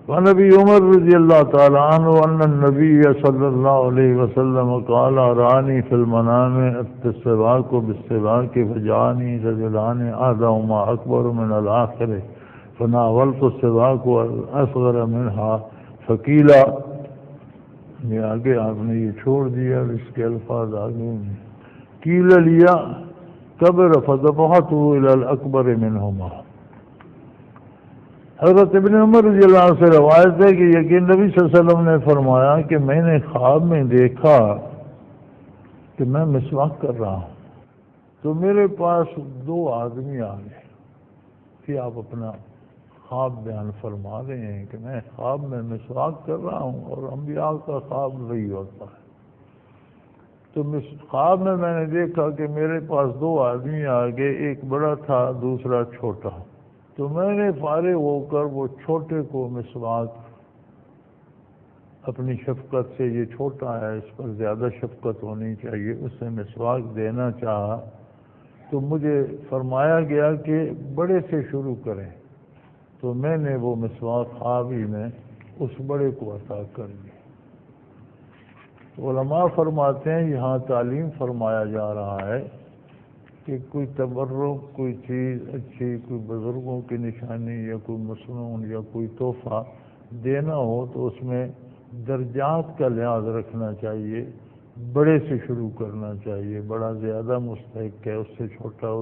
وعن ابی عمر رضی اللہ تعالی عنہ ان النبی صلی اللہ علیہ وسلم قال رانی فی المنام السواک بالسواک فجعلنی رجلان احدہما اکبر من الآخر فناولت السواک اصغر منها فقیل، یہ آگے آپ نے یہ چھوڑ دیا، اس کے الفاظ آگے قیل لیا کبر فذبحته الى الاکبر منهما۔ حضرت ابن عمر رضی اللہ عنہ سے روایت ہے کہ یقین نبی صلی اللہ علیہ وسلم نے فرمایا کہ میں نے خواب میں دیکھا کہ میں مسواک کر رہا ہوں، تو میرے پاس دو آدمی آ گئے کہ آپ اپنا خواب بیان فرما رہے ہیں کہ میں خواب میں مسواک کر رہا ہوں، اور انبیاء کا خواب وہی ہوتا ہے۔ تو خواب میں نے دیکھا کہ میرے پاس دو آدمی آ گئے، ایک بڑا تھا دوسرا چھوٹا، تو میں نے فارغ ہو کر وہ چھوٹے کو مسواک اپنی شفقت سے، یہ چھوٹا ہے اس پر زیادہ شفقت ہونی چاہیے، اسے مسواک دینا چاہا، تو مجھے فرمایا گیا کہ بڑے سے شروع کریں، تو میں نے وہ مسواک خواب ہی میں اس بڑے کو عطا کر دی۔ علماء فرماتے ہیں یہاں تعلیم فرمایا جا رہا ہے کہ کوئی تبرک، کوئی چیز اچھی، کوئی بزرگوں کی نشانی یا کوئی مصنون یا کوئی تحفہ دینا ہو تو اس میں درجات کا لحاظ رکھنا چاہیے، بڑے سے شروع کرنا چاہیے، بڑا زیادہ مستحق ہے، اس سے چھوٹا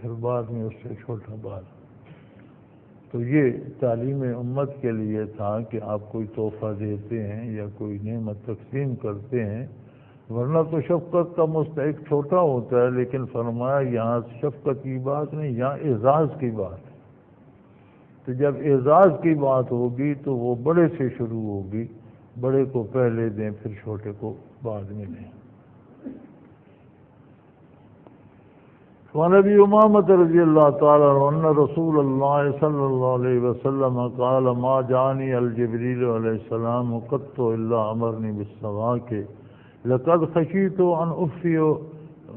پھر بعد میں، اس سے چھوٹا بعد۔ تو یہ تعلیم امت کے لیے تھا کہ آپ کوئی تحفہ دیتے ہیں یا کوئی نعمت تقسیم کرتے ہیں، ورنہ تو شفقت کا مستحق چھوٹا ہوتا ہے، لیکن فرمایا یہاں شفقت کی بات نہیں، یہاں اعزاز کی بات ہے۔ تو جب اعزاز کی بات ہوگی تو وہ بڑے سے شروع ہوگی، بڑے کو پہلے دیں پھر چھوٹے کو بعد میں دیں۔ وعن ابی امامۃ رضی اللہ تعالی عنہ ان رسول اللہ صلی اللہ علیہ وسلم قال ما جانی الجبریل علیہ السلام قط الا امرنی بالسواک لقد خشیت ان افی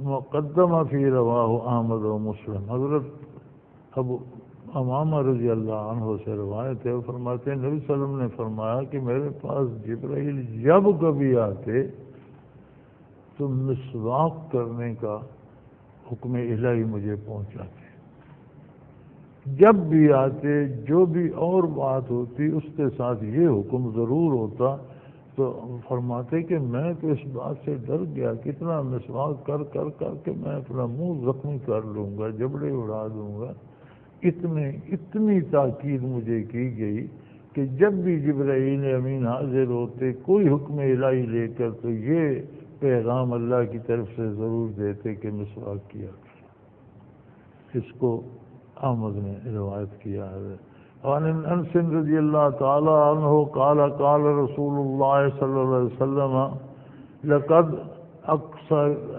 مقدم فی رواہ احمد و مسلم۔ حضرت ابو امامہ رضی اللہ عنہ سے روایت ہے، فرماتے ہیں نبی صلی اللہ علیہ وسلم نے فرمایا کہ میرے پاس جبرائیل جب کبھی آتے تو مسواک کرنے کا حکم الہی مجھے پہنچاتے، جب بھی آتے جو بھی اور بات ہوتی اس کے ساتھ یہ حکم ضرور ہوتا، تو فرماتے کہ میں تو اس بات سے ڈر گیا کتنا مسواک کر کر کر کے میں اپنا منہ زخمی کر لوں گا، جبڑے اڑا دوں گا، اتنی تاکید مجھے کی گئی کہ جب بھی جبرائیل امین حاضر ہوتے کوئی حکم الہی لے کر تو یہ پیغام اللہ کی طرف سے ضرور دیتے کہ مسواک کیا کریں۔ اس کو احمد نے روایت کیا ہے۔ عن انس رضی اللہ تعالی عنہ قال قال رسول اللہ صلی اللہ علیہ وسلم لقد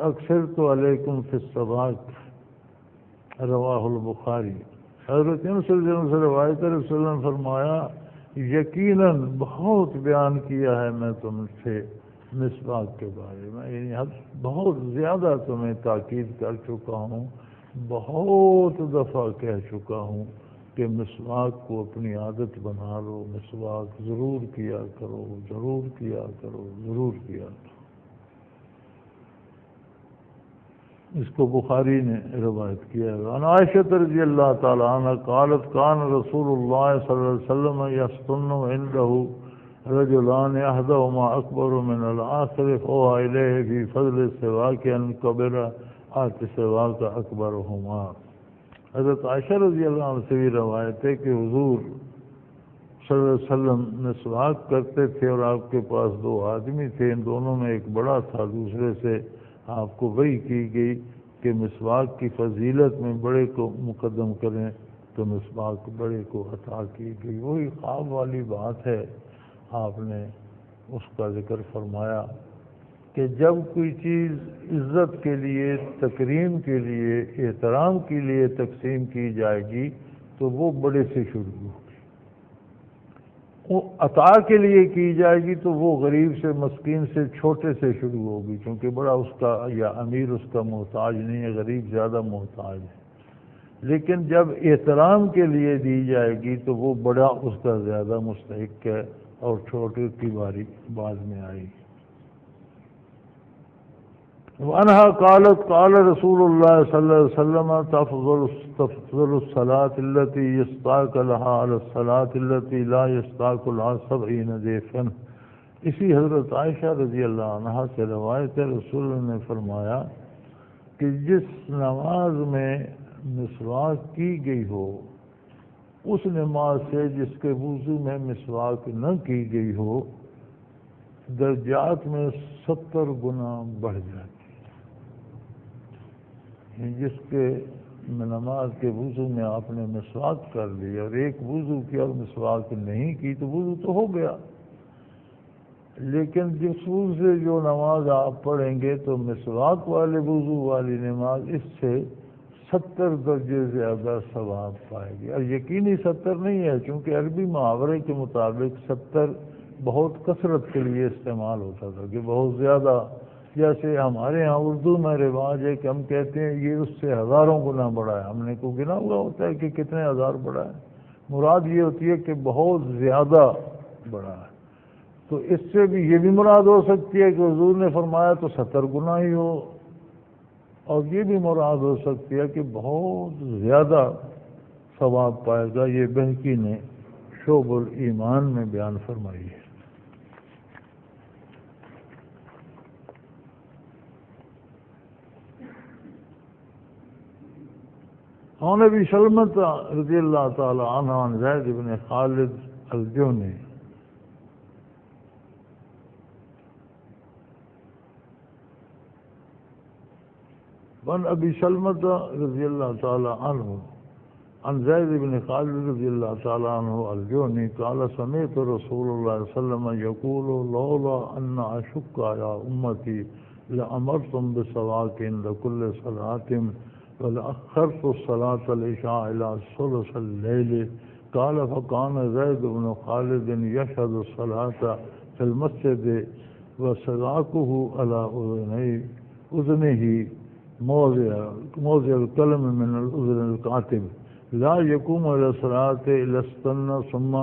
اکثرت علیکم فی السواک رواہ البخاری۔ حضرت انس رضی اللہ عنہ سے روایت ہے، رسول اللہ نے فرمایا یقیناً بہت بیان کیا ہے میں تم سے مسواک کے بارے میں، یعنی بہت زیادہ تمہیں تاکید کر چکا ہوں، بہت دفعہ کہہ چکا ہوں کہ مسواک کو اپنی عادت بنا لو، مسواک ضرور کیا کرو، ضرور کیا کرو، ضرور کیا کرو۔ اس کو بخاری نے روایت کیا ہے۔ عن عائشہ رضی اللہ تعالی عنہ قالت کان رسول اللہ صلی اللہ علیہ وسلم یستن عنده رجلان احدهما اکبر من الآخر فوحى الیہ فی فضل السواک ان کبر آت سواک اکبرهما۔ حضرت عائشہ رضی اللہ عنہ سے بھی روایت ہے کہ حضور صلی اللہ علیہ وسلم مسواک کرتے تھے اور آپ کے پاس دو آدمی تھے، ان دونوں میں ایک بڑا تھا، دوسرے سے آپ کو وحی کی گئی کہ مسواک کی فضیلت میں بڑے کو مقدم کریں، تو مسواک بڑے کو عطا کی گئی۔ وہی خواب والی بات ہے، آپ نے اس کا ذکر فرمایا کہ جب کوئی چیز عزت کے لیے، تکریم کے لیے، احترام کے لیے تقسیم کی جائے گی تو وہ بڑے سے شروع ہوگی، وہ عطا کے لیے کی جائے گی تو وہ غریب سے، مسکین سے، چھوٹے سے شروع ہوگی، کیونکہ بڑا اس کا یا امیر اس کا محتاج نہیں ہے، غریب زیادہ محتاج ہے۔ لیکن جب احترام کے لیے دی جائے گی تو وہ بڑا اس کا زیادہ مستحق ہے اور چھوٹے کی باری بعد میں آئے گی۔ وعنہا قالت قال رسول اللہ صلی اللہ علیہ وسلم تفضل الصلاة التي يستاق لها على الصلاة التي لا يستاق لها 70 ضيفا۔ اسی حضرت عائشہ رضی اللہ عنہا سے روایت ہے، رسول اللہ نے فرمایا کہ جس نماز میں مسواک کی گئی ہو اس نماز سے جس کے وضو میں مسواک نہ کی گئی ہو درجات میں 70 گنا بڑھ جاتی ہے۔ جس کے نماز کے وضو میں آپ نے مسواک کر لی اور ایک وضو کی اور مسواک نہیں کی تو وضو تو ہو گیا، لیکن جس وضو سے جو نماز آپ پڑھیں گے تو مسواک والے وضو والی نماز اس سے 70 درجے زیادہ ثواب پائے گی۔ اور یقینی 70 نہیں ہے، چونکہ عربی محاورے کے مطابق 70 بہت کثرت کے لیے استعمال ہوتا تھا کہ بہت زیادہ، جیسے ہمارے ہاں اردو میں رواج ہے کہ ہم کہتے ہیں یہ اس سے ہزاروں گنا بڑا ہے، ہم نے کو گنا ہوا ہوتا ہے کہ کتنے ہزار بڑا ہے، مراد یہ ہوتی ہے کہ بہت زیادہ بڑا ہے۔ تو اس سے بھی یہ بھی مراد ہو سکتی ہے کہ حضور نے فرمایا تو 70 گنا ہی ہو، اور یہ بھی مراد ہو سکتی ہے کہ بہت زیادہ ثواب پائے گا۔ یہ بہقی نے شعب الایمان میں بیان فرمائی ہے۔ عن ابی سلمۃ رضی اللہ تعالی عنہ عن زید بن خالد الجہنی عن ابی سلمۃ رضی اللہ تعالی عنہ عن زید بن خالد رضی اللہ تعالی عنہ الجہنی قال سمعت رسول اللہ صلی اللہ علیہ وسلم یقول لولا ان اشق علی امتی لامرتم بسواک عند كل صلاۃ ولأخرت الصلاة العشاء إلى ثلث الليل قال فكان زيد بن خالد يشهد الصلاة في المسجد وسواكه على أذنه موضع القلم من الأذن الكاتب لا يقوم إلى الصلاة إلا استنى ثم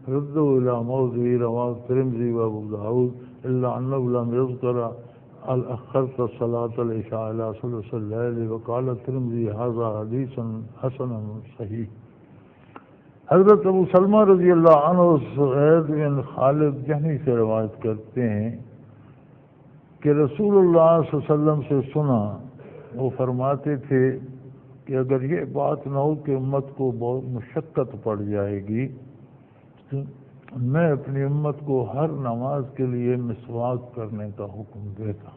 رده إلى موضعه رواه الترمذي وأبو داود إلا أنه لم يذكر اخرت الصلاة العشاء إلى ثلث الليل وقال الترمذي هذا حدیث حسن صحیح۔ حضرت ابو سلمہ رضی اللہ عنہ زید بن خالد جہنی سے روایت کرتے ہیں کہ رسول اللہ صلی اللہ علیہ وسلم سے سنا، وہ فرماتے تھے کہ اگر یہ بات نہ ہو کہ امت کو بہت مشقت پڑ جائے گی تو میں اپنی امت کو ہر نماز کے لیے مسواک کرنے کا حکم دیتا۔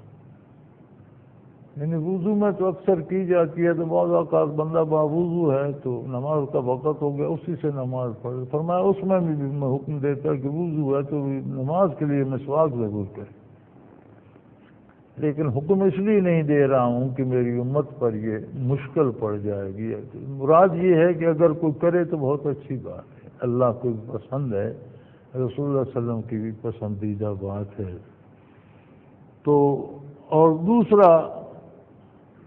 یعنی وضو میں تو اکثر کی جاتی ہے، تو بعض اوقات بندہ باوضو ہے تو نماز کا وقت ہو گیا اسی سے نماز پڑھے، فرمایا اس میں بھی میں حکم دیتا کہ وضو ہے تو نماز کے لیے مسواک ضرور کرے، لیکن حکم اس لیے نہیں دے رہا ہوں کہ میری امت پر یہ مشکل پڑ جائے گی۔ مراد یہ ہے کہ اگر کوئی کرے تو بہت اچھی بات ہے، اللہ کو پسند ہے، رسول اللہ صلی اللہ علیہ وسلم کی بھی پسندیدہ بات ہے۔ تو اور دوسرا،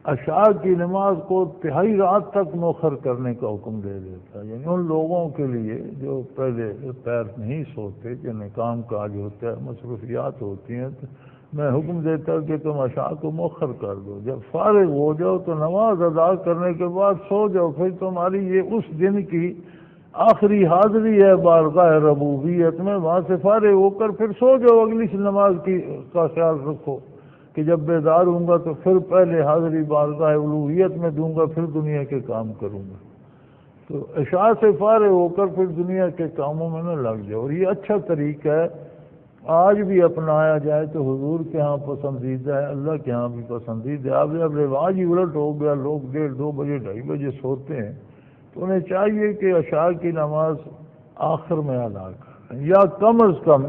عشاء کی نماز کو تہائی رات تک مؤخر کرنے کا حکم دے دیتا ہے، یعنی ان لوگوں کے لیے جو پہلے پیر نہیں سوتے، جنہیں کام کاج ہوتا ہے، مصروفیات ہوتی ہیں، تو میں حکم دیتا کہ تم عشاء کو مؤخر کر دو، جب فارغ ہو جاؤ تو نماز ادا کرنے کے بعد سو جاؤ، پھر تمہاری یہ اس دن کی آخری حاضری ہے بارگاہ ربوبیت میں، وہاں سے فارغ ہو کر پھر سو جاؤ، اگلی نماز کا خیال رکھو کہ جب بیدار ہوں گا تو پھر پہلے حاضری بارگاہ الوہیت میں دوں گا، پھر دنیا کے کام کروں گا۔ تو عشاء سے فارغ ہو کر پھر دنیا کے کاموں میں نہ لگ جاؤ، اور یہ اچھا طریقہ ہے، آج بھی اپنایا جائے تو حضور کے ہاں پسندیدہ ہے، اللہ کے ہاں بھی پسندیدہ ہے۔ اب رواج ہی الٹ ہو گیا، لوگ 1:30 2 بجے 2:30 بجے سوتے ہیں، تو انہیں چاہیے کہ عشاء کی نماز آخر میں ادا کریں، یا کم از کم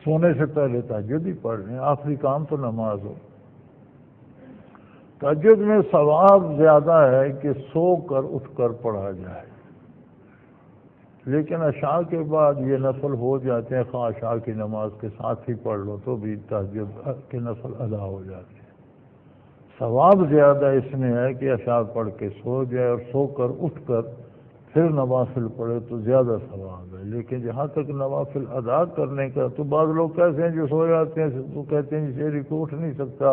سونے سے پہلے تہجد ہی پڑھ لیں، آخری کام تو نماز ہو۔ تہجد میں ثواب زیادہ ہے کہ سو کر اٹھ کر پڑھا جائے، لیکن عشاء کے بعد یہ نفل ہو جاتے ہیں، خواہ عشاء کی نماز کے ساتھ ہی پڑھ لو تو بھی تہجد کے نفل ادا ہو جاتے ہیں۔ ثواب زیادہ اس میں ہے کہ عشاء پڑھ کے سو جائے اور سو کر اٹھ کر پھر نوافل پڑھے تو زیادہ ثواب ہے. لیکن جہاں تک نوافل ادا کرنے کا، تو بعض لوگ کیسے ہیں جو سو جاتے ہیں، وہ کہتے ہیں شہری کو اٹھ نہیں سکتا،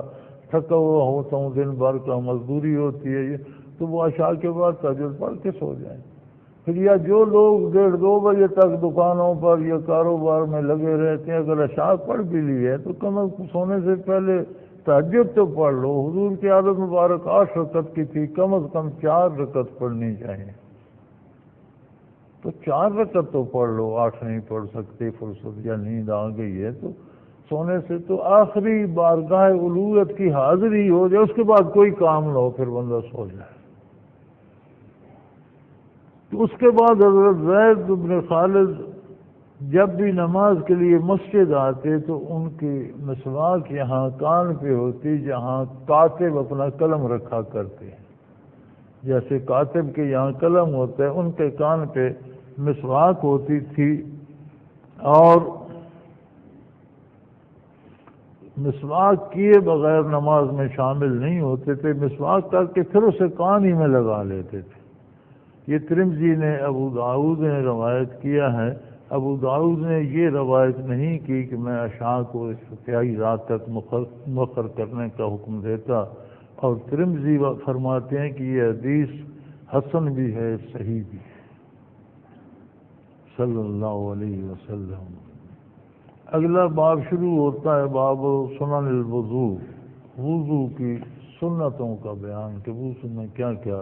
تھکا ہوا ہوتا ہوں، دن بھر کا مزدوری ہوتی ہے، تو وہ عشاء کے بعد تہجد پڑھ کے سو جائیں. پھر یا جو لوگ 1:30-2 بجے تک دکانوں پر یا کاروبار میں لگے رہتے ہیں، اگر عشاء پڑھ بھی لی ہے تو کم از کم سونے سے پہلے تہجد تو پڑھ لو. حضور کی عادت مبارک 8 رکعت کی تھی، کم از کم 4 رکعت پڑھنی چاہیے. تو 4 رکعت تو پڑھ لو، 8 نہیں پڑھ سکتے، فرصت یا نیند آ گئی ہے تو سونے سے تو آخری بارگاہ الوہیت کی حاضری ہو جائے، اس کے بعد کوئی کام نہ ہو، پھر بندہ سو جائے. تو اس کے بعد حضرت زید بن خالد جب بھی نماز کے لیے مسجد آتے تو ان کی مسواک یہاں کان پہ ہوتی، جہاں کاتب اپنا قلم رکھا کرتے ہیں. جیسے کاتب کے یہاں قلم ہوتا ہے، ان کے کان پہ مسواک ہوتی تھی، اور مسواک کیے بغیر نماز میں شامل نہیں ہوتے تھے. مسواک کر کے پھر اسے کان ہی میں لگا لیتے تھے. یہ ترمذی نے، ابو داؤد نے روایت کیا ہے. ابو داؤد نے یہ روایت نہیں کی کہ میں عشاء کو استفائی رات تک مؤخر کرنے کا حکم دیتا، اور ترمذی فرماتے ہیں کہ یہ حدیث حسن بھی ہے، صحیح بھی ہے. صلی اللہ علیہ وسلم. اگلا باب شروع ہوتا ہے باب سنن الوضو، وضو کی سنتوں کا بیان کہ وضو میں کیا کیا